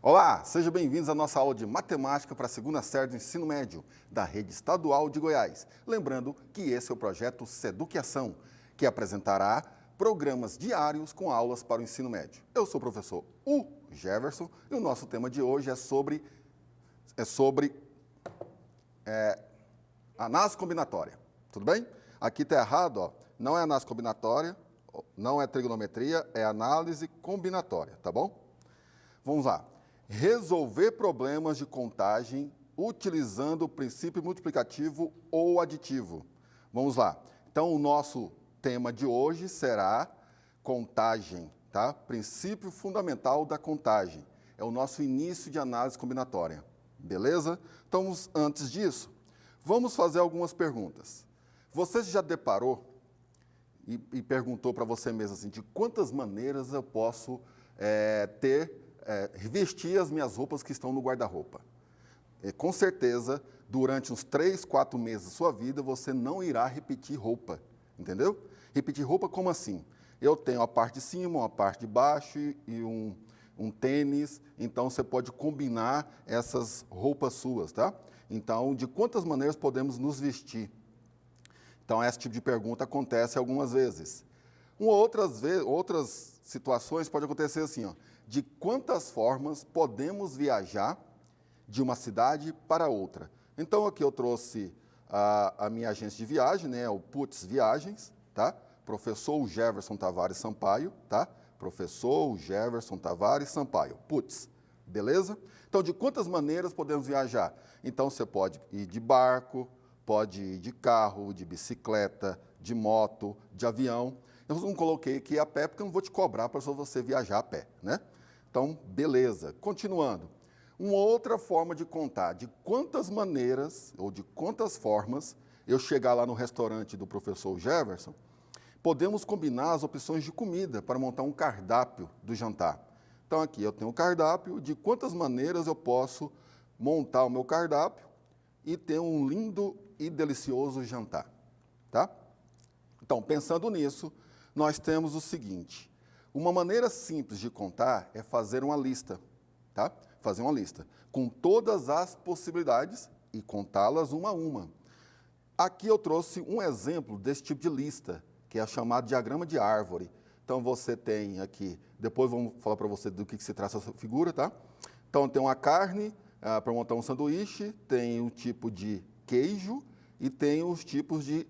Olá, sejam bem-vindos à nossa aula de matemática para a segunda série do ensino médio da Rede Estadual de Goiás. Lembrando que esse é o projeto Seduquiação, que apresentará programas diários com aulas para o ensino médio. Eu sou o professor Jefferson e o nosso tema de hoje é sobre análise combinatória. Tudo bem? Aqui está errado, ó. Não é análise combinatória, não é trigonometria, é análise combinatória, tá bom? Vamos lá. Resolver problemas de contagem utilizando o princípio multiplicativo ou aditivo. Vamos lá. Então, o nosso tema de hoje será contagem, tá? Princípio fundamental da contagem. É o nosso início de análise combinatória. Beleza? Então, antes disso, vamos fazer algumas perguntas. Você já deparou e perguntou para você mesmo assim, de quantas maneiras eu posso vestir as minhas roupas que estão no guarda-roupa? Com certeza, durante uns 3, 4 meses da sua vida, você não irá repetir roupa, entendeu? Repetir roupa como assim? Eu tenho a parte de cima, uma parte de baixo e um tênis, então você pode combinar essas roupas suas, tá? Então, de quantas maneiras podemos nos vestir? Então, esse tipo de pergunta acontece algumas vezes. Outras situações pode acontecer assim, ó, de quantas formas podemos viajar de uma cidade para outra. Então, aqui eu trouxe a minha agência de viagem, né, o Puts Viagens, tá? Professor Jefferson Tavares Sampaio, tá? Professor Jefferson Tavares Sampaio, Puts, beleza? Então, de quantas maneiras podemos viajar? Então, você pode ir de barco, pode ir de carro, de bicicleta, de moto, de avião. Eu não coloquei aqui a pé porque eu não vou te cobrar para você viajar a pé, né? Então, beleza. Continuando. Uma outra forma de contar de quantas maneiras ou de quantas formas eu chegar lá no restaurante do professor Jefferson, podemos combinar as opções de comida para montar um cardápio do jantar. Então, aqui eu tenho um cardápio de quantas maneiras eu posso montar o meu cardápio e ter um lindo e delicioso jantar, tá? Então, pensando nisso, nós temos o seguinte: uma maneira simples de contar é fazer uma lista, tá? Fazer uma lista com todas as possibilidades e contá-las uma a uma. Aqui eu trouxe um exemplo desse tipo de lista, que é chamado diagrama de árvore. Então, você tem aqui, depois vamos falar para você do que se trata essa figura, tá? Então, tem uma carne para montar um sanduíche, tem um tipo de queijo e tem os tipos de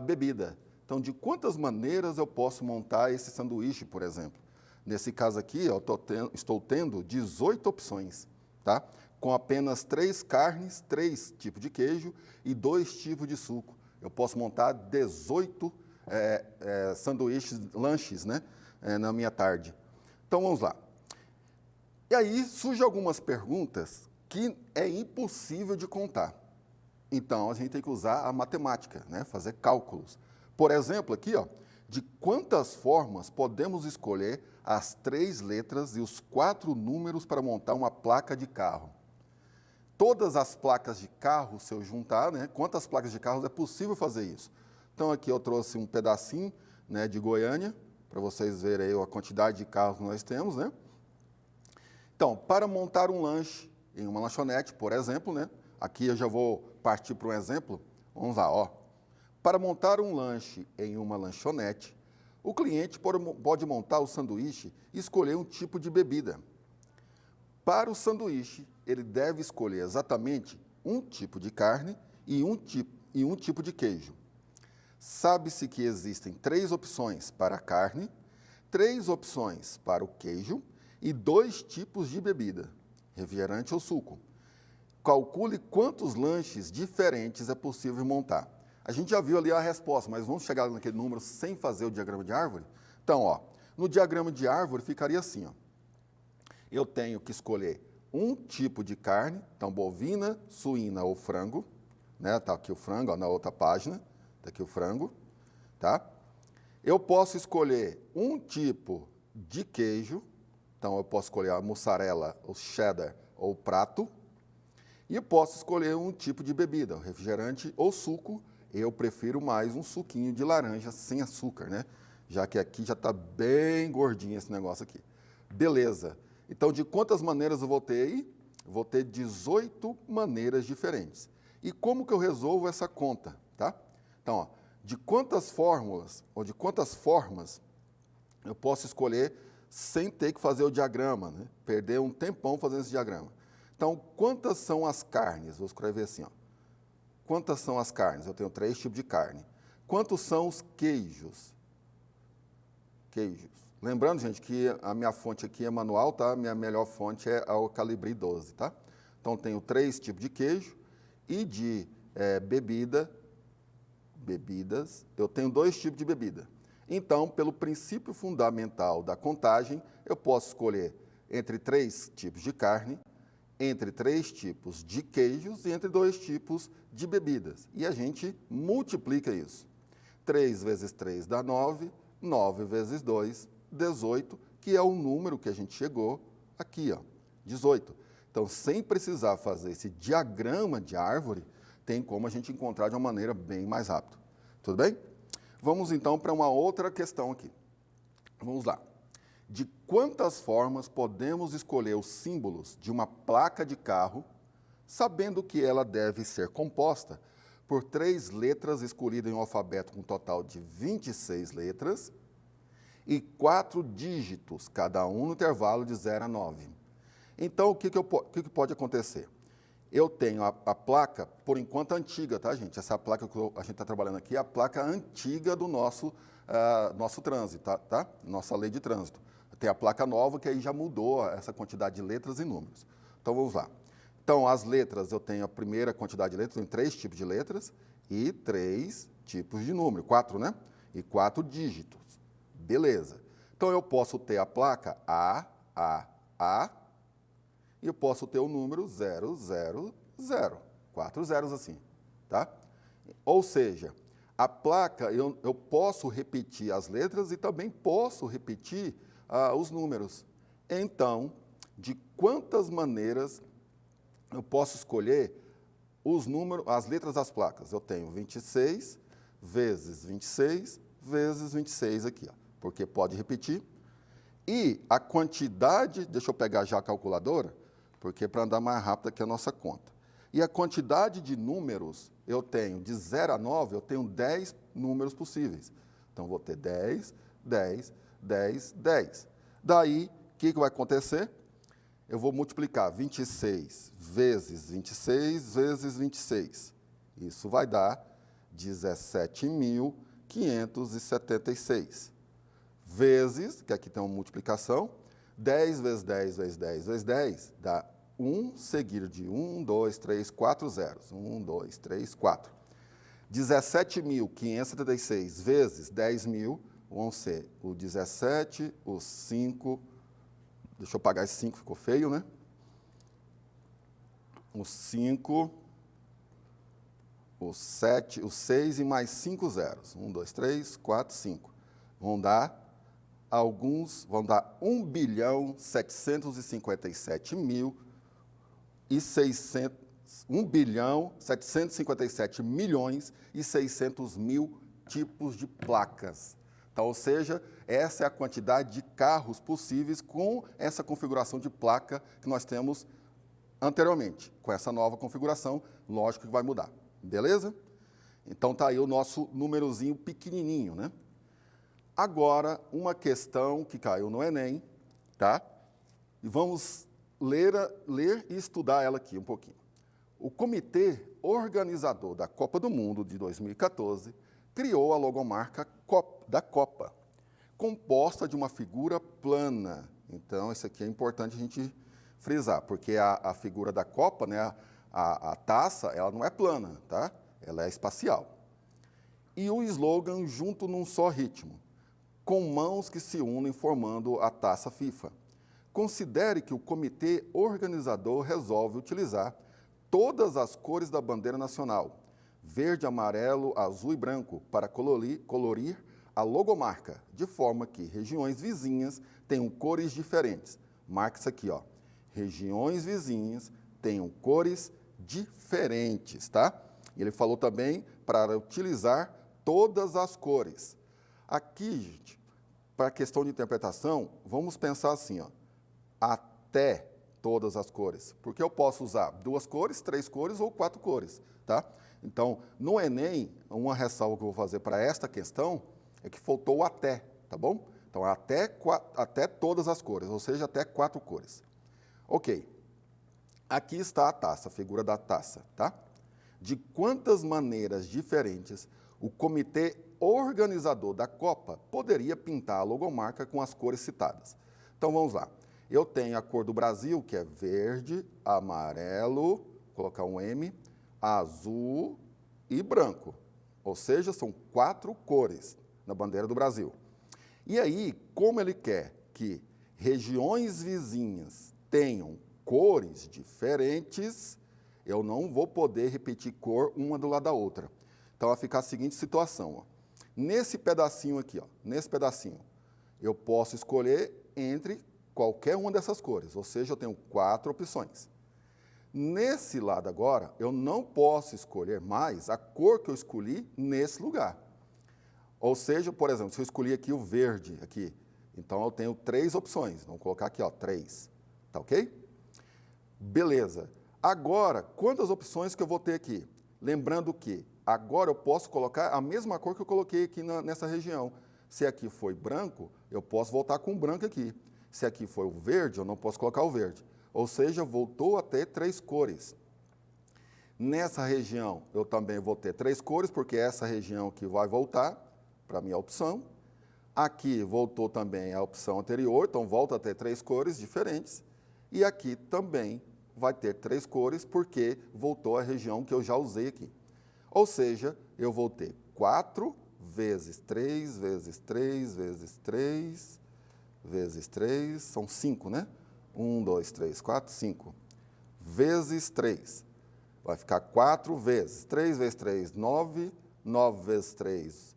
bebida. Então, de quantas maneiras eu posso montar esse sanduíche, por exemplo? Nesse caso aqui, eu estou tendo 18 opções, tá? Com apenas 3 carnes, 3 tipos de queijo e 2 tipos de suco. Eu posso montar 18 sanduíches, lanches, né? Na minha tarde. Então, vamos lá. E aí, surgem algumas perguntas que é impossível de contar. Então, a gente tem que usar a matemática, né? Fazer cálculos. Por exemplo, aqui, ó, de quantas formas podemos escolher as 3 letras e os 4 números para montar uma placa de carro? Todas as placas de carro, se eu juntar, né? Quantas placas de carros é possível fazer isso? Então, aqui eu trouxe um pedacinho, né, de Goiânia, para vocês verem aí a quantidade de carros que nós temos, né? Então, para montar um lanche em uma lanchonete, por exemplo, né? Aqui eu já vou partir para um exemplo. Vamos lá, ó. Para montar um lanche em uma lanchonete, o cliente pode montar o sanduíche e escolher um tipo de bebida. Para o sanduíche, ele deve escolher exatamente um tipo de carne e um tipo de queijo. Sabe-se que existem 3 opções para a carne, 3 opções para o queijo e 2 tipos de bebida, refrigerante ou suco. Calcule quantos lanches diferentes é possível montar. A gente já viu ali a resposta, mas vamos chegar naquele número sem fazer o diagrama de árvore? Então, ó, no diagrama de árvore ficaria assim, ó. Eu tenho que escolher um tipo de carne, então bovina, suína ou frango, né? Tá aqui o frango, ó, na outra página, tá aqui o frango, tá? Eu posso escolher um tipo de queijo, então eu posso escolher a mussarela, o cheddar ou o prato, e eu posso escolher um tipo de bebida, refrigerante ou suco. Eu prefiro mais um suquinho de laranja sem açúcar, né? Já que aqui já está bem gordinho esse negócio aqui. Beleza. Então, de quantas maneiras eu vou ter aí? Eu vou ter 18 maneiras diferentes. E como que eu resolvo essa conta, tá? Então, ó, de quantas fórmulas ou de quantas formas eu posso escolher sem ter que fazer o diagrama, né? Perder um tempão fazendo esse diagrama. Então, quantas são as carnes? Vou escrever assim, ó. Quantas são as carnes? Eu tenho 3 tipos de carne. Quantos são os queijos? Queijos. Lembrando, gente, que a minha fonte aqui é manual, tá? A minha melhor fonte é a Calibri 12, tá? Então, tenho 3 tipos de queijo e de bebidas, eu tenho 2 tipos de bebida. Então, pelo princípio fundamental da contagem, eu posso escolher entre 3 tipos de carne, entre 3 tipos de queijos e entre 2 tipos de bebidas. E a gente multiplica isso. 3 vezes 3 dá 9, 9 vezes 2, 18, que é o número que a gente chegou aqui, ó, 18. Então, sem precisar fazer esse diagrama de árvore, tem como a gente encontrar de uma maneira bem mais rápida. Tudo bem? Vamos, então, para uma outra questão aqui. Vamos lá. De quantas formas podemos escolher os símbolos de uma placa de carro, sabendo que ela deve ser composta por 3 letras escolhidas em um alfabeto com um total de 26 letras e 4 dígitos, cada um no intervalo de 0 a 9. Então, o que pode acontecer? Eu tenho a placa, por enquanto, antiga, tá, gente? Essa placa que a gente está trabalhando aqui é a placa antiga do nosso trânsito, tá? Nossa lei de trânsito. Tem a placa nova, que aí já mudou essa quantidade de letras e números. Então, vamos lá. Então, as letras, eu tenho a primeira quantidade de letras, eu tenho 3 tipos de letras e 3 tipos de número, 4, né? E 4 dígitos. Beleza. Então, eu posso ter a placa A, e eu posso ter o número 0, 0, 0. 4 zeros assim, tá? Ou seja, a placa, eu posso repetir as letras e também posso repetir os números. Então, de quantas maneiras eu posso escolher os números, as letras das placas? Eu tenho 26 vezes 26 vezes 26 aqui, ó, porque pode repetir. E a quantidade, deixa eu pegar já a calculadora, porque para andar mais rápido aqui a nossa conta. E a quantidade de números, eu tenho de 0 a 9, eu tenho 10 números possíveis. Então, vou ter 10, 10, 10, 10. Daí, o que vai acontecer? Eu vou multiplicar 26 vezes 26 vezes 26. Isso vai dar 17.576. Vezes, que aqui tem uma multiplicação, 10 vezes 10 vezes 10 vezes 10 dá 1 seguido de 1, 2, 3, 4 zeros. 1, 2, 3, 4. 17.576 vezes 10.000 vão ser o 17, o 5, deixa eu apagar esse 5, ficou feio, né? O 5, o 7, o 6 e mais 5 zeros. 1, 2, 3, 4, 5. Vão dar 1.757.600.000 tipos de placas. Então, ou seja, essa é a quantidade de carros possíveis com essa configuração de placa que nós temos anteriormente. Com essa nova configuração, lógico que vai mudar. Beleza? Então, está aí o nosso númerozinho pequenininho, né? Agora, uma questão que caiu no Enem, tá? E vamos ler e estudar ela aqui um pouquinho. O comitê organizador da Copa do Mundo de 2014 criou a logomarca da Copa, composta de uma figura plana. Então, isso aqui é importante a gente frisar, porque a figura da Copa, né, a taça, ela não é plana, tá? Ela é espacial. E o slogan junto num só ritmo, com mãos que se unem formando a taça FIFA. Considere que o comitê organizador resolve utilizar todas as cores da bandeira nacional, verde, amarelo, azul e branco, para colorir a logomarca, de forma que regiões vizinhas tenham cores diferentes. Marca isso aqui, ó. Regiões vizinhas tenham cores diferentes, tá? E ele falou também para utilizar todas as cores. Aqui, gente, para a questão de interpretação, vamos pensar assim, ó. A até todas as cores, porque eu posso usar 2 cores, 3 cores ou 4 cores, tá? Então, no Enem, uma ressalva que eu vou fazer para esta questão é que faltou o até, tá bom? Então, até todas as cores, ou seja, até 4 cores. Ok. Aqui está a taça, a figura da taça, tá? De quantas maneiras diferentes o comitê organizador da Copa poderia pintar a logomarca com as cores citadas? Então, vamos lá. Eu tenho a cor do Brasil, que é verde, amarelo, vou colocar um M, azul e branco. Ou seja, são 4 cores na bandeira do Brasil. E aí, como ele quer que regiões vizinhas tenham cores diferentes, eu não vou poder repetir cor uma do lado da outra. Então, vai ficar a seguinte situação. Ó. Nesse pedacinho aqui, ó, nesse pedacinho, eu posso escolher entre qualquer uma dessas cores, ou seja, eu tenho 4 opções. Nesse lado agora, eu não posso escolher mais a cor que eu escolhi nesse lugar. Ou seja, por exemplo, se eu escolhi aqui o verde, aqui, então eu tenho 3 opções. Vamos colocar aqui, ó, 3. Tá ok? Beleza. Agora, quantas opções que eu vou ter aqui? Lembrando que agora eu posso colocar a mesma cor que eu coloquei aqui nessa região. Se aqui foi branco, eu posso voltar com o branco aqui. Se aqui foi o verde, eu não posso colocar o verde. Ou seja, voltou a ter 3 cores. Nessa região, eu também vou ter 3 cores, porque é essa região que vai voltar para a minha opção. Aqui voltou também a opção anterior, então volta a ter 3 cores diferentes. E aqui também vai ter 3 cores, porque voltou a região que eu já usei aqui. Ou seja, eu vou ter 4 vezes 3, vezes 3, vezes 3, vezes 3, são 5, né? 1, 2, 3, 4, 5. Vezes 3. Vai ficar 4 vezes. 3 vezes 3, 9. 9 vezes 3,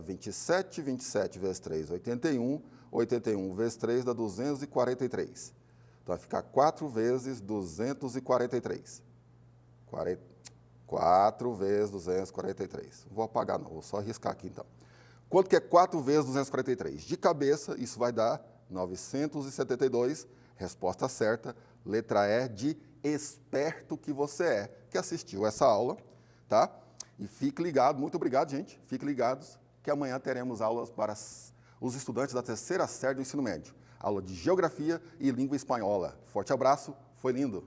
27. 27 vezes 3, 81. 81 vezes 3 dá 243. Então, vai ficar 4 vezes 243. 4 vezes 243. Não vou apagar, não. Vou só riscar aqui, então. Quanto que é 4 vezes 243? De cabeça, isso vai dar 972. Resposta certa, letra E de esperto que você é, que assistiu essa aula, tá? E fique ligado, muito obrigado, gente. Fiquem ligados, que amanhã teremos aulas para os estudantes da 3ª série do ensino médio. Aula de Geografia e Língua Espanhola. Forte abraço, foi lindo!